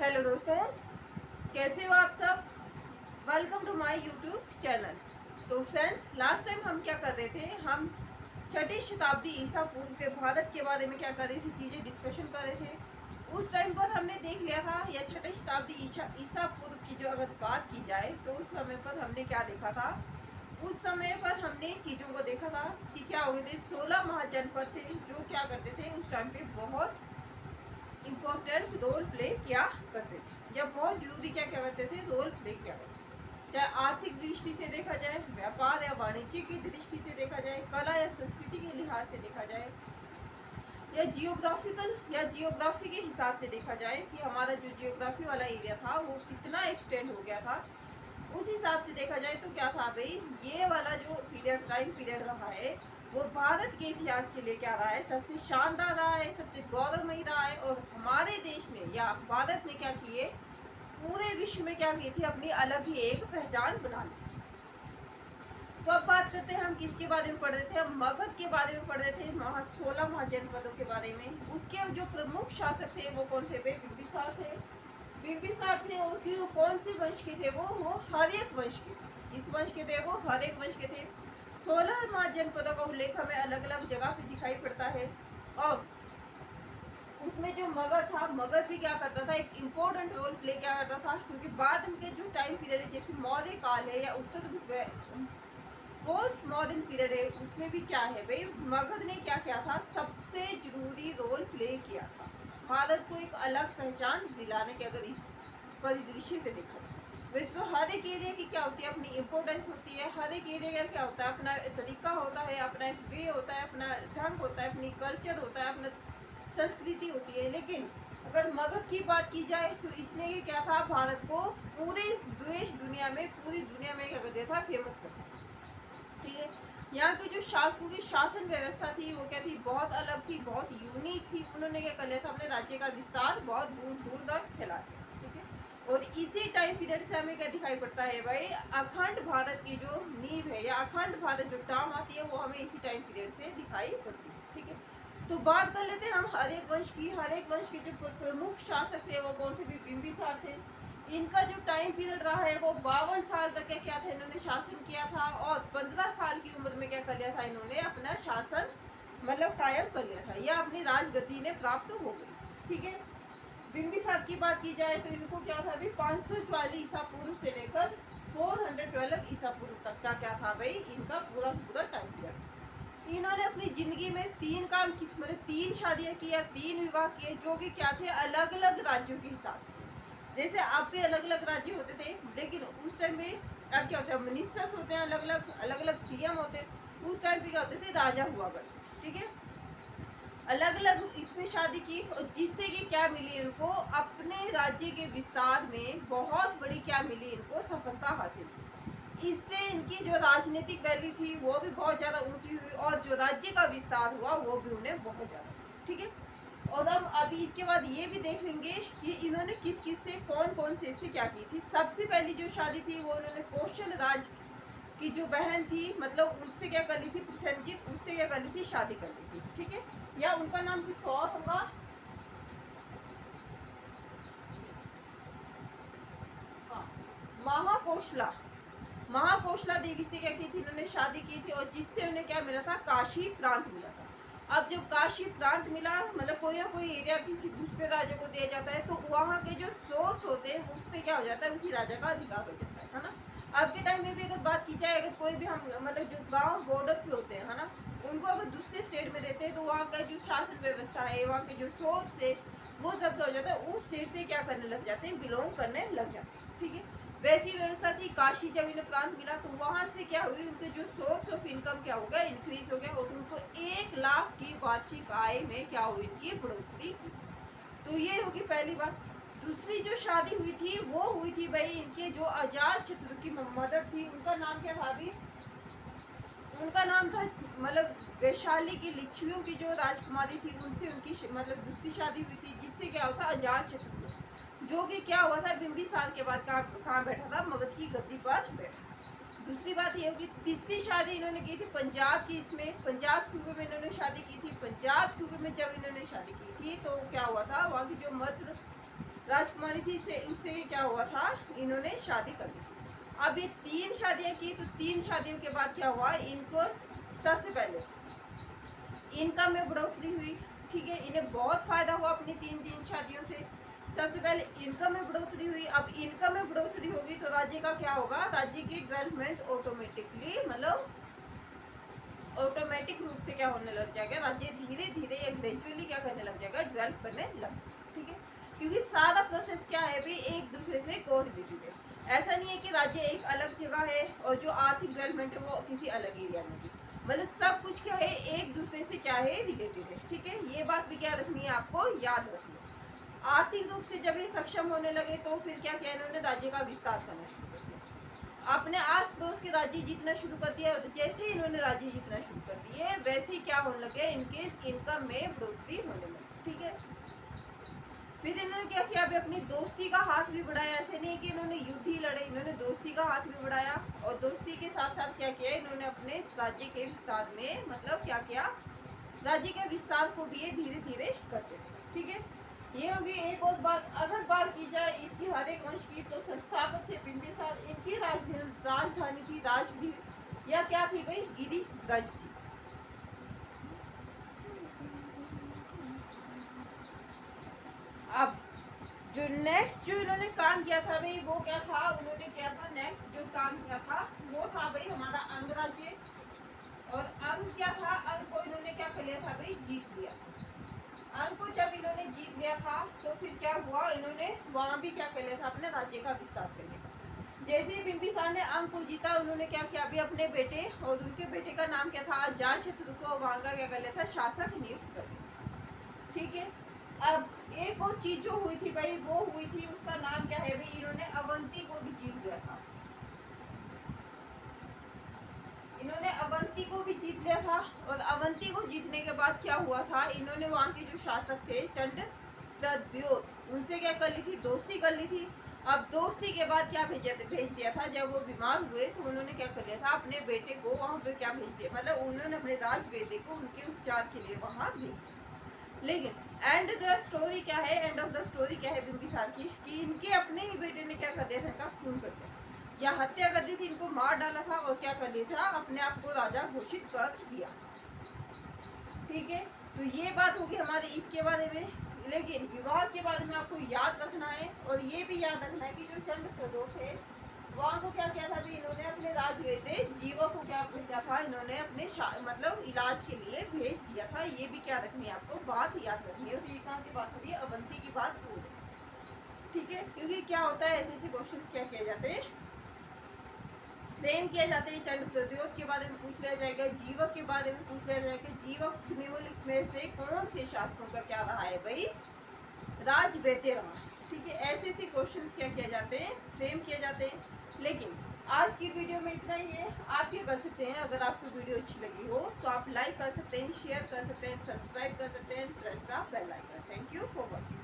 Hello दोस्तों, कैसे हो आप सब। Welcome to my YouTube channel. तो फ्रेंड्स, लास्ट टाइम हम क्या कर रहे थे, हम छठी शताब्दी ईसा पूर्व के भारत के बारे में क्या कर रहे थे, चीज़ें डिस्कशन कर रहे थे। उस टाइम पर हमने देख लिया था, या छठी शताब्दी ईसा पूर्व की जो अगर बात की जाए तो उस समय पर हमने क्या देखा था। उस समय पर हमने चीज़ों को देखा था कि क्या हुए थे। 16 महाजनपद थे जो क्या करते थे उस टाइम पे बहुत इम्पोर्टेंट रोल प्ले किया करते थे, या बहुत जरूरी क्या क्या करते थे, रोल प्ले किया करते थे। चाहे आर्थिक दृष्टि से देखा जाए, व्यापार या वाणिज्य की दृष्टि से देखा जाए, कला या संस्कृति के लिहाज से देखा जाए, या जियोग्राफी के हिसाब से देखा जाए कि हमारा जो जियोग्राफी वाला एरिया था वो कितना एक्सटेंड हो गया था। उस हिसाब से देखा जाए तो क्या था भाई, ये वाला जो पीरियड टाइम पीरियड रहा है वो भारत के इतिहास के लिए क्या रहा है, सबसे शानदार रहा है, सबसे गौरवमयी रहा है। और हमारे देश ने या भारत ने क्या किए, पूरे विश्व में क्या की थी, अपनी अलग ही एक पहचान बना ली। तो अब बात करते हैं, हम किसके बारे में पढ़ रहे थे, हम मगध के बारे में पढ़ रहे थे, 16 महाजनपदों के बारे में। उसके जो प्रमुख शासक थे वो कौन थे भाई, बिंबिसार थे। बिंबिसार थे और वो कौन से वंश के थे, वो हर्यक वंश के थे। किस वंश के थे, वो हर्यक वंश के थे। 16 महाजनपदों का उल्लेख हमें अलग अलग जगह पे दिखाई पड़ता है। और उसमें जो मगध था, मगध भी क्या करता था, एक इम्पोर्टेंट रोल प्ले क्या करता था, क्योंकि बाद के जो टाइम पीरियड है, जैसे मौर्य काल है या उत्तर पोस्ट मॉडर्न पीरियड है, उसमें भी क्या है भाई, मगध ने क्या किया था, सबसे जरूरी रोल प्ले किया था भारत को एक अलग पहचान दिलाने के, अगर इस परिदृश्य से देखा जाए। वैसे तो हर एक एरिया की क्या होती है, अपनी इम्पोर्टेंस होती है। हर एक एरिया का क्या होता है, अपना तरीका होता है, अपना एक वे होता है, अपना ढंग होता है, अपनी कल्चर होता है, अपना संस्कृति होती है। लेकिन अगर मगध की बात की जाए तो इसने ये क्या था, भारत को पूरे देश दुनिया में, पूरी दुनिया में क्या कर दिया था, फेमस कर दिया। ठीक है, यहाँ की जो शासकों की शासन व्यवस्था थी वो क्या थी, बहुत अलग थी, बहुत यूनिक थी। उन्होंने क्या कर लिया था, अपने राज्य का विस्तार बहुत दूर दूर तक फैला दिया। ठीक है, और इसी टाइम पीरियड से हमें क्या दिखाई पड़ता है भाई, अखंड भारत की जो नींव है या अखंड भारत जो टर्म आती है वो हमें इसी टाइम पीरियड से दिखाई पड़ती है। ठीक है, तो बात कर लेते हैं हम हरेक वंश की। हरेक वंश के जो प्रमुख शासक थे वो कौन थे, बिंबिसार थे। इनका जो टाइम पीरियड रहा है वो 52 साल तक क्या था, इन्होंने शासन किया था। और 15 साल की उम्र में क्या कर लिया था, इन्होंने अपना शासन मतलब कायम कर लिया था, या अपनी राजगद्दी ने प्राप्त हो गई। ठीक है, बिंबिसार की बात की जाए तो इनको क्या था भाई, 544 ईसा पूर्व से लेकर 412 ईसा पूर्व तक का क्या था भाई, इनका पूरा पूरा टाइम पीरियड। इन्होंने अपनी जिंदगी में 3 काम की, मतलब 3 शादियां की या 3 विवाह किए, जो कि क्या थे, अलग अलग राज्यों के हिसाब से। जैसे आप भी अलग अलग राज्य होते थे, लेकिन उस टाइम में अब क्या होता है, मिनिस्टर्स होते हैं अलग अलग सीएम होते हैं। उस टाइम पे क्या होते थे, राजा हुआ करते। ठीक है, अलग अलग इसमें शादी की, और जिससे कि क्या मिली इनको, अपने राज्य के विस्तार में बहुत बड़ी क्या मिली इनको, सफलता हासिल की। इससे इनकी जो राजनीतिक वैल्यू थी वो भी बहुत ज़्यादा ऊंची हुई, और जो राज्य का विस्तार हुआ वो भी उन्हें बहुत ज़्यादा। ठीक है, और हम अभी इसके बाद ये भी देख लेंगे कि इन्होंने किस किस से, कौन कौन से इससे क्या की थी। सबसे पहली जो शादी थी वो इन्होंने कौशल राज की जो बहन थी, मतलब उससे क्या कर ली थी, प्रसेनजीत, उससे क्या कर ली थी, शादी कर ली थी। ठीक है, या उनका नाम कुछ और होगा, हाँ, महाकोशला। महाकोशला देवी से क्या की थी, इन्होंने शादी की थी, और जिससे उन्हें क्या मिला था, काशी प्रांत मिला था। अब जब काशी प्रांत मिला, मतलब कोई ना कोई एरिया किसी दूसरे राजा को दिया जाता है, तो वहाँ के जो सोर्स होते हैं उस पर क्या हो जाता है, उसी राजा का अधिकार हो जाता है ना। अब के टाइम में भी अगर बात की जाए, अगर कोई भी हम मतलब जो गांव बॉर्डर पे होते हैं, है ना, उनको अगर दूसरे स्टेट में रहते हैं तो वहाँ का जो शासन व्यवस्था है, वहाँ के जो सोर्स है, वो सब क्या हो जाता है, उस स्टेट से क्या करने लग जाते हैं, बिलोंग करने लग जाते हैं। ठीक है, वैसी व्यवस्था थी। काशी जब इन्हें प्रांत मिला तो वहाँ से क्या हुई, उनके जो सोर्स ऑफ इनकम क्या हो गया, इंक्रीज हो गया, और उनको 1 लाख की वार्षिक आय में क्या हुई, इनकी बढ़ोतरी हुई। तो ये होगी पहली बात। दूसरी जो शादी हुई थी वो हुई थी भाई, इनके जो अजात शत्रु की मदर थी, उनका नाम क्या था अभी, उनका नाम था, मतलब वैशाली की लिच्छवियों की जो राजकुमारी थी, उनसे उनकी मतलब दूसरी शादी हुई थी, जिससे क्या होता, अजात शत्रु, जो कि क्या हुआ था, बिंबिसार के बाद कहाँ बैठा था, मगध की गद्दी पर बैठा। दूसरी बात ये होगी, तीसरी शादी इन्होंने की थी पंजाब की, इसमें पंजाब सूबे में इन्होंने शादी की थी। पंजाब सूबे में जब इन्होंने शादी की थी तो क्या हुआ था, वहाँ की जो राजकुमारी थी से उससे क्या हुआ था, इन्होंने शादी कर ली। अब ये 3 शादियां की, तो 3 शादियों के बाद क्या हुआ, इनको सबसे पहले इनकम में बढ़ोतरी हुई। ठीक है, इन्हें बहुत फायदा हुआ अपनी 3 शादियों से। सबसे पहले इनकम में बढ़ोतरी हुई। अब इनकम में बढ़ोतरी होगी तो राज्य का क्या होगा, राज्य की डेवलपमेंट ऑटोमेटिकली मतलब ऑटोमेटिक रूप से क्या होने लग जाएगा, राज्य धीरे धीरे या ग्रेजुअली क्या करने लग जाएगा, डेवलप करने लग। ठीक है, क्योंकि सारा प्रोसेस क्या है भी एक दूसरे से कोरिलेटेड है। ऐसा नहीं है कि राज्य एक अलग जगह है और जो आर्थिक डेवलपमेंट है वो किसी अलग एरिया में है, मतलब सब कुछ क्या है एक दूसरे से क्या है, रिलेटेड है। ठीक है, ये बात भी क्या रखनी है, आपको याद रखनी है। आर्थिक रूप से जब ये सक्षम होने लगे तो फिर क्या किया इन्होंने, राज्य का विस्तार करना शुरू कर दिया। अपने आस पड़ोस के राज्य जीतना शुरू कर दिया। जैसे इन्होंने राज्य जीतना शुरू कर दिए वैसे ही क्या होने लगे, इनके इनकम में बढ़ोतरी होने लगी। ठीक है, फिर इन्होंने क्या किया, अभी अपनी दोस्ती का हाथ भी बढ़ाया। ऐसे नहीं कि इन्होंने युद्ध ही लड़े, इन्होंने दोस्ती का हाथ भी बढ़ाया। और दोस्ती के साथ साथ क्या किया, इन्होंने अपने राज्य के विस्तार में मतलब क्या किया, राज्य के विस्तार को भी ये धीरे धीरे करते थे। ठीक है, ये होगी एक और बात। अगर बात की जाए इसकी हर एक वंश की, तो संस्थापक थे बिंबिसार। इनकी राजधानी थी राजगीर या क्या थी भाई, गिरिगज थी। अब जो नेक्स्ट जो इन्होंने काम किया था भाई वो क्या था, उन्होंने किया था नेक्स्ट जो काम किया था वो था भाई हमारा अंगराज्य। और अंग क्या था, अंग को इन्होंने क्या कर लिया था भाई, जीत लिया। अंग को जब इन्होंने जीत लिया था तो फिर क्या हुआ, इन्होंने वहां भी क्या कर लिया था, अपने राज्य का विस्तार कर लिया। जैसे ही बिंबिसार ने अंग को जीता, उन्होंने क्या किया, अभी अपने बेटे और उनके बेटे का नाम क्या था, अजातशत्रु को वहां का क्या कर लिया था, शासक नियुक्त कर दिया। ठीक है, अब एक और चीज जो हुई थी भाई वो हुई थी, उसका नाम क्या है भाई, इन्होंने अवंती को भी जीत लिया था। इन्होंने अवंती को भी जीत लिया था। और अवंती को जीतने के बाद क्या हुआ था, इन्होंने वहां के जो शासक थे चंद्रद्योत, उनसे क्या कर ली थी, दोस्ती कर ली थी। अब दोस्ती के बाद क्या भेज दिया था, जब वो बीमार हुए तो उन्होंने क्या कर लिया था, अपने बेटे को वहां पे क्या भेज दिया, मतलब उन्होंने अपने राज बेटे को उनके उपचार के लिए वहां भेज दिया। लेकिन एंड द स्टोरी क्या है, एंड ऑफ द स्टोरी क्या है बिंबिसार की, कि इनके अपने ही बेटे ने क्या कर दिया था, इनका खून कर दिया या हत्या कर दी थी, इनको मार डाला था और क्या कर दिया था, अपने आप को राजा घोषित कर दिया। ठीक है, तो ये बात होगी हमारे इसके बारे में। लेकिन विवाह के बारे में आपको याद रखना है, और ये भी याद रखना है कि जो चंद्रप्रदोष है वहाँ को क्या किया था भी, इन्होंने अपने राजवेद्य जीवा को क्या भेजा था, इन्होंने अपने मतलब इलाज के लिए भेज दिया था। ये भी क्या रखनी है, आपको बात याद रखनी है। और ये कहाँ की बात हो रही है, अवंती की बात हो रही है। ठीक है, क्योंकि क्या होता है ऐसे क्वेश्चन क्या किए जाते हैं, सेम किया जाते हैं। चंद्रप्रद्योत के बारे में पूछ लिया जाएगा, जीवक के बारे में पूछ लिया जाएगा, जीवक निम्नलिखित में से कौन से शासकों का क्या रहा है भाई, राजवेद्य रहा। ठीक है, ऐसे क्वेश्चंस क्या किए जाते हैं, सेम किए जाते हैं। लेकिन आज की वीडियो में इतना ही है। आप क्या कर सकते हैं, अगर आपको वीडियो अच्छी लगी हो तो आप लाइक कर सकते हैं, शेयर कर सकते हैं, सब्सक्राइब कर सकते हैं, press the bell icon. Thank you for watching.